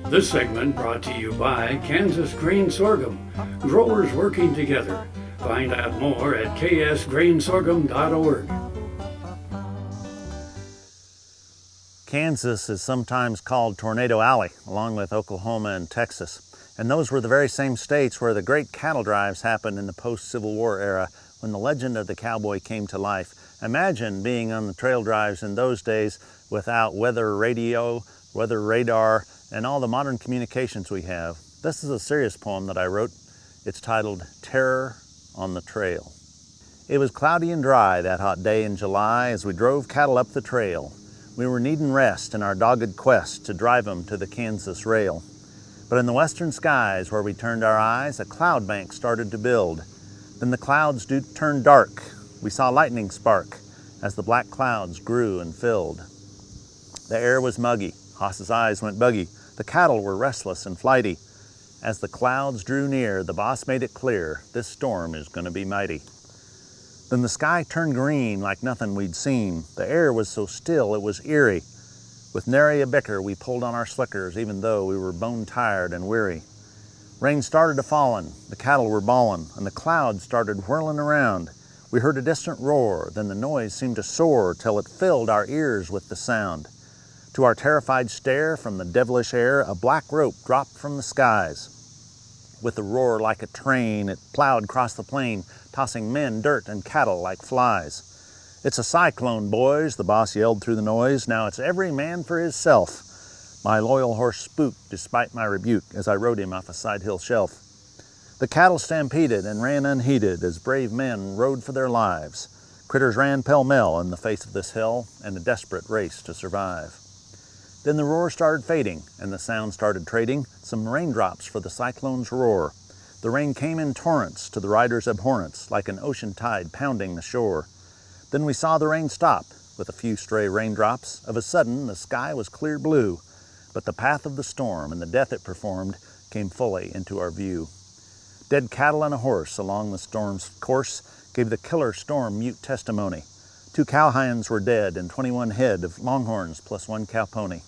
This segment brought to you by Kansas Grain Sorghum, growers working together. Find out more at ksgrainsorghum.org. Kansas is sometimes called Tornado Alley, along with Oklahoma and Texas. And those were the very same states where the great cattle drives happened in the post-Civil War era when the legend of the cowboy came to life. Imagine being on the trail drives in those days without weather radio, weather radar, and all the modern communications we have. This is a serious poem that I wrote. It's titled Terror on the Trail. It was cloudy and dry that hot day in July as we drove cattle up the trail. We were needing rest in our dogged quest to drive them to the Kansas rail. But in the western skies where we turned our eyes, a cloud bank started to build. Then the clouds turned dark. We saw lightning spark as the black clouds grew and filled. The air was muggy. Hoss's eyes went buggy. The cattle were restless and flighty. As the clouds drew near, the boss made it clear, this storm is gonna be mighty. Then the sky turned green like nothing we'd seen. The air was so still it was eerie. With nary a bicker, we pulled on our slickers, even though we were bone-tired and weary. Rain started to fallin', the cattle were bawlin', and the clouds started whirling around. We heard a distant roar, then the noise seemed to soar till it filled our ears with the sound. To our terrified stare from the devilish air, a black rope dropped from the skies. With a roar like a train, it plowed across the plain, tossing men, dirt, and cattle like flies. "It's a cyclone, boys," the boss yelled through the noise. "Now it's every man for himself." My loyal horse spooked despite my rebuke as I rode him off a side hill shelf. The cattle stampeded and ran unheeded as brave men rode for their lives. Critters ran pell-mell in the face of this hell in a desperate race to survive. Then the roar started fading and the sound started trading some raindrops for the cyclone's roar. The rain came in torrents to the rider's abhorrence like an ocean tide pounding the shore. Then we saw the rain stop with a few stray raindrops. Of a sudden the sky was clear blue, but the path of the storm and the death it performed came fully into our view. Dead cattle and a horse along the storm's course gave the killer storm mute testimony. 2 cowhands were dead and 21 head of longhorns plus 1 cow pony.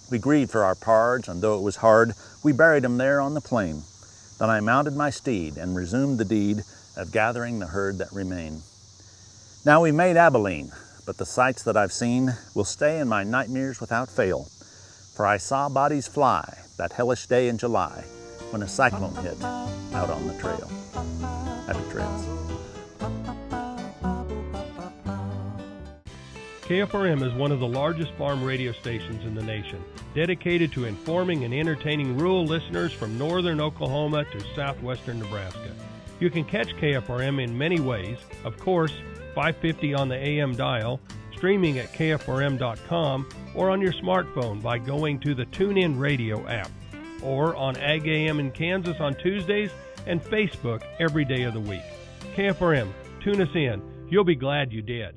We grieved for our pards, and though it was hard, we buried them there on the plain. Then I mounted my steed and resumed the deed of gathering the herd that remained. Now we made Abilene, but the sights that I've seen will stay in my nightmares without fail. For I saw bodies fly that hellish day in July when a cyclone hit out on the trail. Happy trails. KFRM is one of the largest farm radio stations in the nation, dedicated to informing and entertaining rural listeners from northern Oklahoma to southwestern Nebraska. You can catch KFRM in many ways. Of course, 550 on the AM dial, streaming at kfrm.com, or on your smartphone by going to the TuneIn Radio app, or on Ag AM in Kansas on Tuesdays and Facebook every day of the week. KFRM, tune us in. You'll be glad you did.